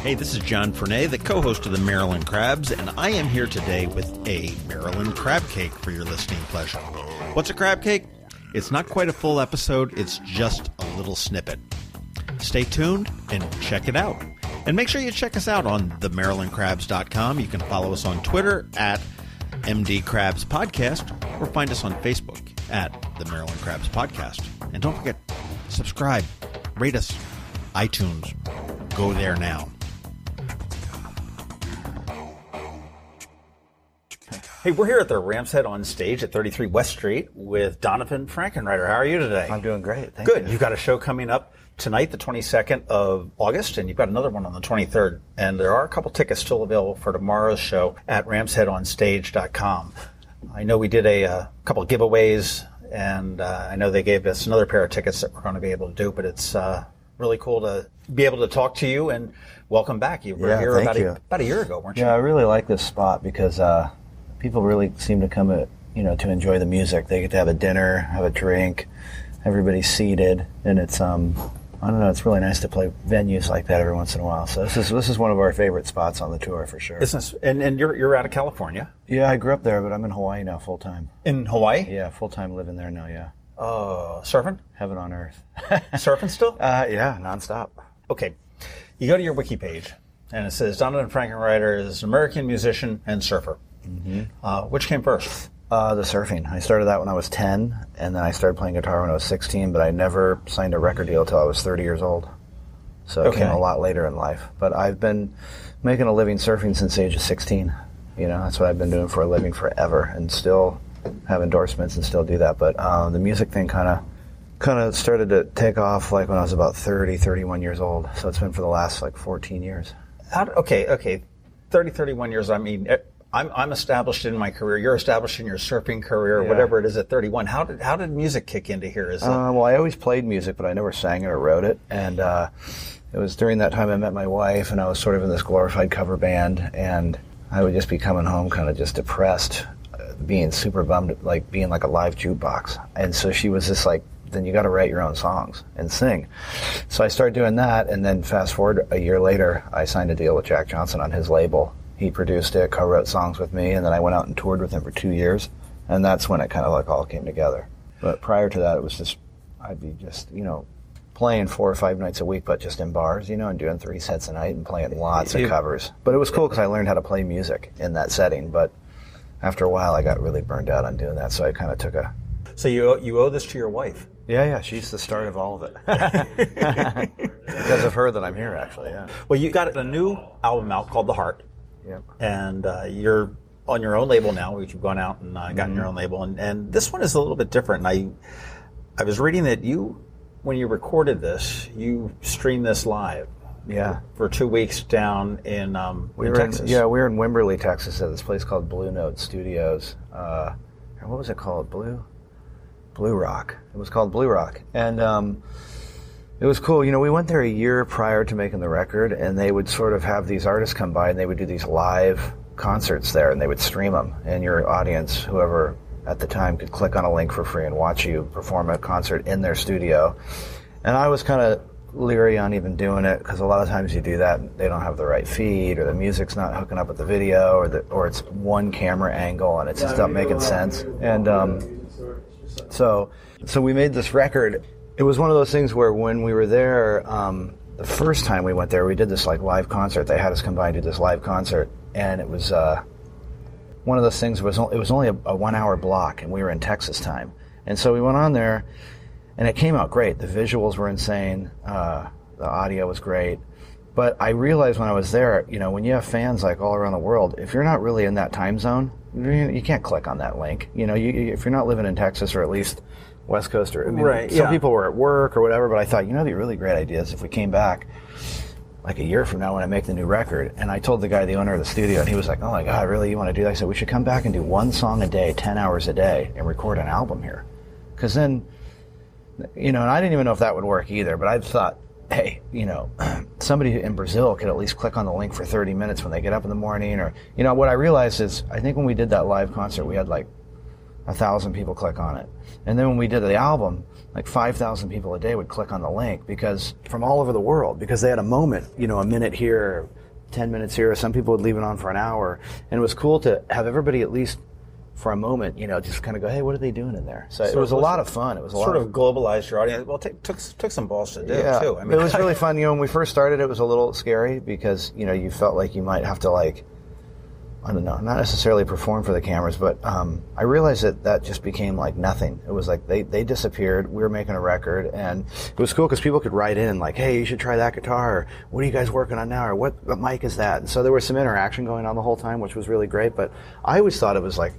Hey, this is John Fernay, the co-host of the Maryland Crabs, and I am here today with a Maryland Crabcake for your listening pleasure. What's a crab cake? It's not quite a full episode, it's just a little snippet. Stay tuned and check it out. And make sure you check us out on themarylandcrabs.com. You can follow us on Twitter at MD Crabs Podcast, or find us on Facebook at the Maryland Crabs Podcast. And don't forget, subscribe, rate us, iTunes. Go there now. Hey, we're here at the Ram's Head on stage at 33 West Street with Donavon Frankenreiter. How are you today? I'm doing great. Thank you. Good. You've got a show coming up tonight, the 22nd of August, and you've got another one on the 23rd. And there are a couple tickets still available for tomorrow's show at ramsheadonstage.com. I know we did a couple of giveaways, and I know they gave us another pair of tickets that we're going to be able to do, but it's really cool to be able to talk to you, and welcome back. You were here about a year ago, weren't you? Yeah, I really like this spot because people really seem to come to enjoy the music. They get to have a dinner, have a drink, everybody's seated, and it's I don't know, it's really nice to play venues like that every once in a while. So this is one of our favorite spots on the tour for sure. And you're out of California? Yeah, I grew up there, but I'm in Hawaii now full time. In Hawaii? Yeah, full time living there now. Yeah. Surfing? Heaven on earth. Surfing still? Yeah, nonstop. Okay. You go to your wiki page, and it says Donavon Frankenreiter is an American musician and surfer. Mm-hmm. Which came first? The surfing. I started that when I was 10, and then I started playing guitar when I was 16, but I never signed a record deal until I was 30 years old. So it came a lot later in life. But I've been making a living surfing since the age of 16. That's what I've been doing for a living forever, and still have endorsements and still do that. But the music thing kind of started to take off like when I was about 31 years old. So it's been for the last 14 years. Okay. 31 years. I mean, I'm established in my career. You're established in your surfing career, whatever it is at 31. How did music kick into here? Well, I always played music, but I never sang it or wrote it. And it was during that time I met my wife, and I was sort of in this glorified cover band, and I would just be coming home kind of just depressed, being super bummed, like being like a live jukebox. And so she was just like, then you got to write your own songs and sing. So I started doing that, and then fast forward a year later, I signed a deal with Jack Johnson on his label. He produced it, co-wrote songs with me, and then I went out and toured with him for 2 years, and that's when it kind of all came together. But prior to that, it was just, I'd be just, playing 4 or 5 nights a week, but just in bars, and doing 3 sets a night and playing lots of covers. But it was cool because I learned how to play music in that setting, but after a while I got really burned out on doing that, so I kind of took a... So you owe this to your wife? Yeah, she's the start of all of it. Because of her that I'm here, actually, yeah. Well, you got a new album out called The Heart. Yep. And you're on your own label now, which you've gone out and gotten your own label. And this one is a little bit different. I was reading that when you recorded this, you streamed this live. Yeah. For 2 weeks down in Texas. We were in Wimberley, Texas, at this place called Blue Note Studios. What was it called? Blue Rock. It was called Blue Rock. And it was cool. We went there a year prior to making the record, and they would sort of have these artists come by, and they would do these live concerts there, and they would stream them. And your audience, whoever at the time, could click on a link for free and watch you perform a concert in their studio. And I was kind of leery on even doing it, because a lot of times you do that, they don't have the right feed, or the music's not hooking up with the video, or it's one camera angle, and it's just not making sense. And so we made this record. It was one of those things where when we were there, the first time we went there, we did this live concert. They had us come by and do this live concert, and it was one of those things. It was only a 1 hour block, and we were in Texas time. And so we went on there, and it came out great. The visuals were insane. The audio was great. But I realized when I was there, when you have fans all around the world, if you're not really in that time zone, you can't click on that link. If you're not living in Texas, or at least West Coast, some people were at work or whatever, but I thought, it'd be a really great idea if we came back a year from now when I make the new record. And I told the guy, the owner of the studio, and he was like, oh my God, really, you want to do that? I said, we should come back and do 1 song a day, 10 hours a day, and record an album here. Because then, and I didn't even know if that would work either, but I thought, hey, somebody in Brazil could at least click on the link for 30 minutes when they get up in the morning. Or, what I realized is, I think when we did that live concert, we had 1,000 people click on it. And then when we did the album, like 5,000 people a day would click on the link because from all over the world, because they had a moment, a minute here, 10 minutes here. Some people would leave it on for an hour. And it was cool to have everybody at least for a moment, just kind of go, hey, what are they doing in there? So it was a lot of fun. It was a lot of globalized your audience. Well, took some balls to do, too. I mean, it was really fun. When we first started, it was a little scary because, you felt like you might have to, I don't know, not necessarily perform for the cameras, but I realized that just became like nothing. It was like they disappeared. We were making a record, and it was cool because people could write in like, hey, you should try that guitar, or what are you guys working on now, or what mic is that? And so there was some interaction going on the whole time, which was really great. But I always thought it was like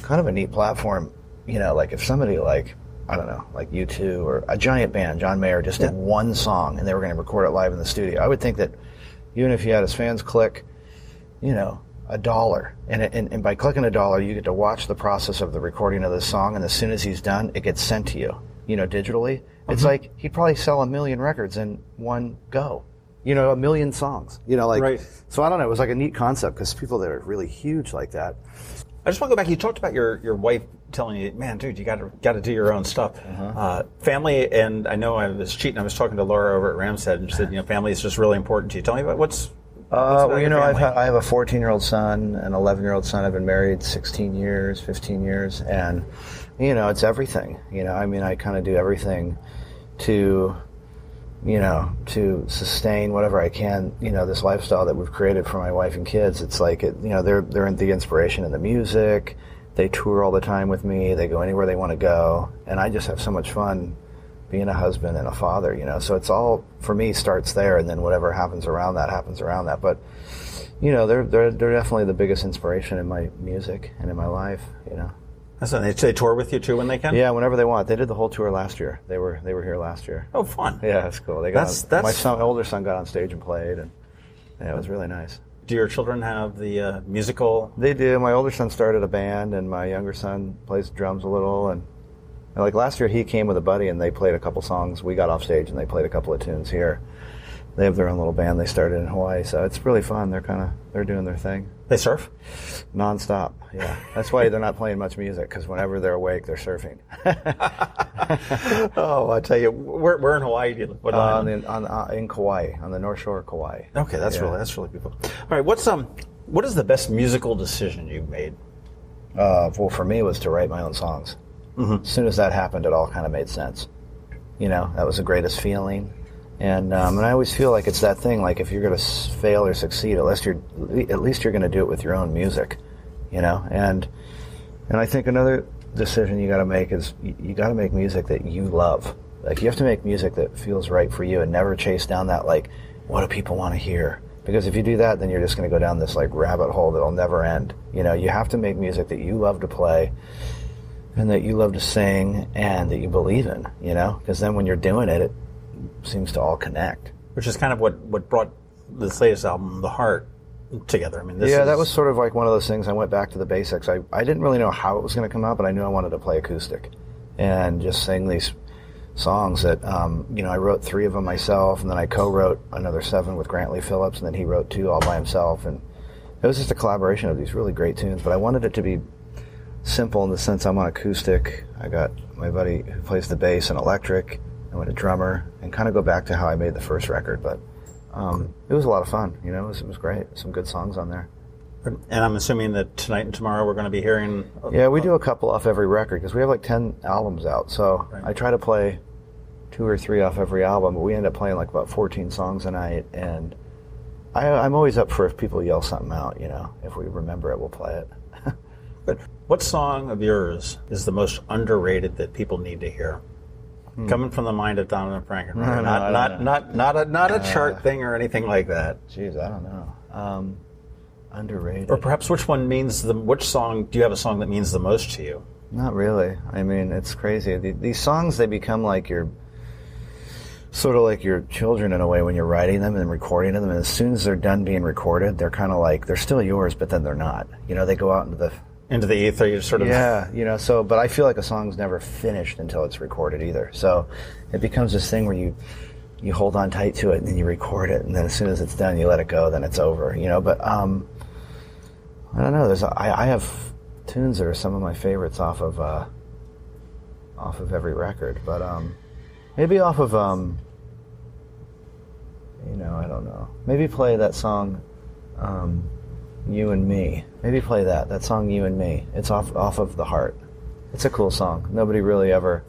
kind of a neat platform, like if somebody like, I don't know, like U2 or a giant band, John Mayer, just did one song and they were going to record it live in the studio. I would think that even if you had his fans click, $1, and by clicking $1, you get to watch the process of the recording of the song, and as soon as he's done, it gets sent to you, digitally. It's like he'd probably sell 1 million records in one go, 1 million songs, Right. So I don't know, it was like a neat concept because people that are really huge like that. I just want to go back. You talked about your wife telling you, man, dude, you got to do your own stuff. Family, and I know I was cheating. I was talking to Laura over at Ramshead, and she said, family is just really important to you. Tell me about what's I have a 14-year-old son, an 11-year-old son. I've been married 16 years, 15 years, and, it's everything. I kind of do everything to, to sustain whatever I can, this lifestyle that we've created for my wife and kids. It's like, they're the inspiration in the music. They tour all the time with me. They go anywhere they want to go, and I just have so much fun being a husband and a father, so it's all, for me, starts there, and then whatever happens around that. But, they're definitely the biggest inspiration in my music and in my life, So they tour with you too when they can? Yeah, whenever they want. They did the whole tour last year. They were here last year. Oh, fun. Yeah, it's cool. My older son got on stage and played, and it was really nice. Do your children have the musical? They do. My older son started a band, and my younger son plays drums a little, and like last year, he came with a buddy, and they played a couple songs. We got off stage, and they played a couple of tunes here. They have their own little band they started in Hawaii, so it's really fun. They're doing their thing. They surf? Non-stop, yeah. That's why they're not playing much music, because whenever they're awake, they're surfing. Oh, I tell you, where in Hawaii do you live? What in Kauai, on the North Shore of Kauai. Okay, that's really beautiful. All right, what is the best musical decision you've made? Well, for me, it was to write my own songs. As soon as that happened, it all kind of made sense. That was the greatest feeling. And I always feel like it's that thing, like if you're going to fail or succeed, at least you're going to do it with your own music, And I think another decision you got to make is you got to make music that you love. Like you have to make music that feels right for you and never chase down that like, what do people want to hear? Because if you do that, then you're just going to go down this like rabbit hole that'll never end. You have to make music that you love to play, and that you love to sing, and that you believe in, because then when you're doing it, it seems to all connect. Which is kind of what brought this latest album, The Heart, together. I mean, that was sort of like one of those things. I went back to the basics. I didn't really know how it was going to come out, but I knew I wanted to play acoustic and just sing these songs that, I wrote 3 of them myself, and then I co-wrote another 7 with Grant Lee Phillips, and then he wrote 2 all by himself, and it was just a collaboration of these really great tunes, but I wanted it to be simple in the sense I'm on acoustic. I got my buddy who plays the bass and electric. I went a drummer, and kind of go back to how I made the first record. But it was a lot of fun. It was great. Some good songs on there. And I'm assuming that tonight and tomorrow we're going to be hearing... Yeah, we do a couple off every record because we have like 10 albums out. So right. I try to play 2 or 3 off every album, but we end up playing like about 14 songs a night. And I'm always up for if people yell something out, If we remember it, we'll play it. But what song of yours is the most underrated that people need to hear? Coming from the mind of Donavon Frankenreiter, not a chart thing or anything like that. Jeez, I don't know. Underrated. Or perhaps which song, do you have a song that means the most to you? Not really. I mean, it's crazy. These songs, they become like sort of like your children in a way when you're writing them and recording them. And as soon as they're done being recorded, they're kind of like, they're still yours, but then they're not. They go out into the ether, you sort of... Yeah, but I feel like a song's never finished until it's recorded either. So it becomes this thing where you hold on tight to it and then you record it, and then as soon as it's done, you let it go, then it's over, But I don't know. I have tunes that are some of my favorites off of every record. But maybe off of I don't know. Maybe play that song, You and Me. Maybe play that song, You and Me. It's off of The Heart. It's a cool song. Nobody really ever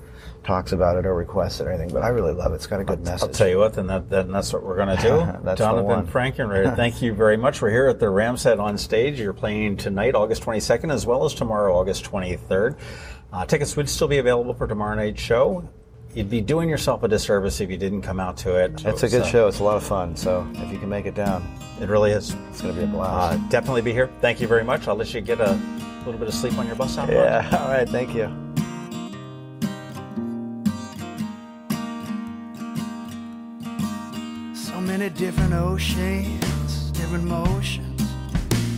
talks about it or requests it or anything, but I really love it. It's got a good message. I'll tell you what, then that's what we're going to do. That's Donavon Frankenreiter, thank you very much. We're here at the Ramset on stage. You're playing tonight, August 22nd, as well as tomorrow, August 23rd. Tickets would still be available for tomorrow night's show. You'd be doing yourself a disservice if you didn't come out to it. It's a good show. It's a lot of fun. So if you can make it down, it really is. It's going to be a blast. Definitely be here. Thank you very much. I'll let you get a little bit of sleep on your bus out. Yeah. All right. Thank you. So many different oceans, different motions.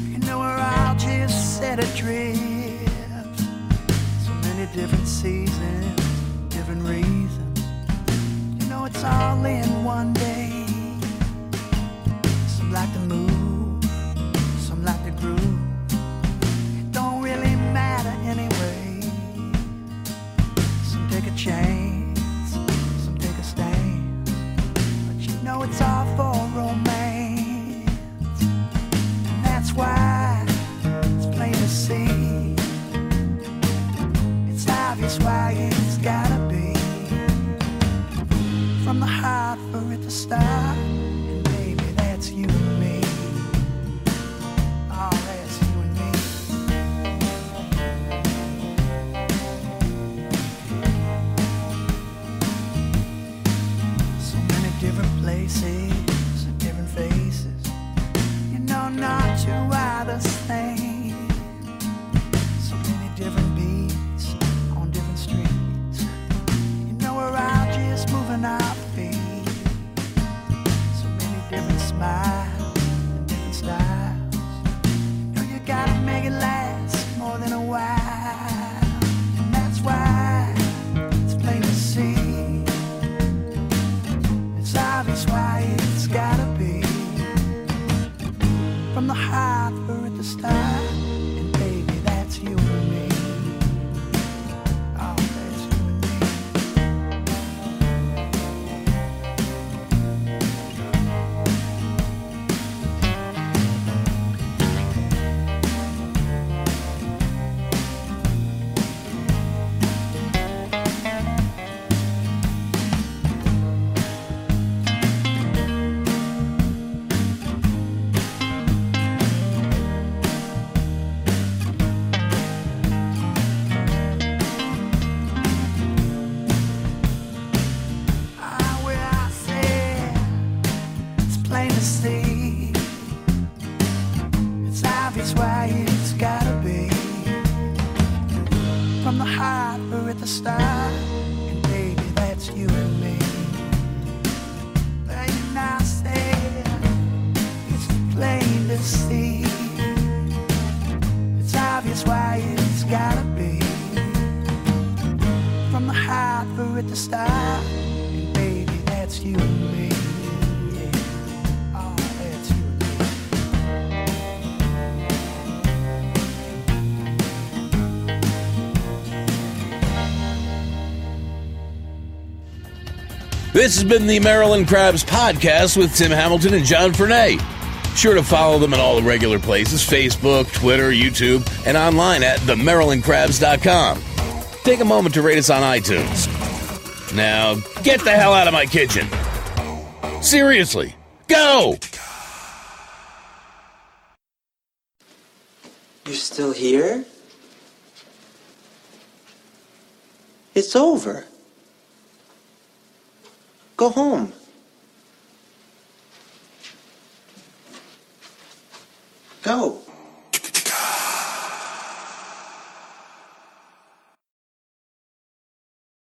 You know we're all just set adrift. So many different seasons, different reasons. You know it's all in one day. Some like to move, some like to groove. It don't really matter anyway. Some take a chance, some take a stand. But you know it's all for romance. And that's why it's plain to see. It's obvious why it's gotta be. From the heart for it to start. And baby, that's you and me. Oh, that's you and me. So many different places and different faces. You know not two are the same. So many different beats on different streets. You know we're all just moving our feet. So many different smiles and different styles. You know you gotta make it last more than a while. And that's why it's plain to see. It's obvious why it's gotta be. From the heart for it to start. And baby, that's you and me. Oh, that's you and me. Where I said it's plain to see. It's obvious why it's gotta be. From the heart for it to start. And baby, that's you and me. But you now said it's plain to see. It's obvious why it's gotta be. From the heart for it to start. And baby, that's you and me. Yeah. Oh, that's you and me. This has been the Maryland Crabs podcast with Tim Hamilton and John Fernay. Sure to follow them in all the regular places, Facebook, Twitter, YouTube, and online at themarylandcrabs.com. Take a moment to rate us on iTunes. Now, get the hell out of my kitchen. Seriously, go! You're still here? It's over. Go home. Go.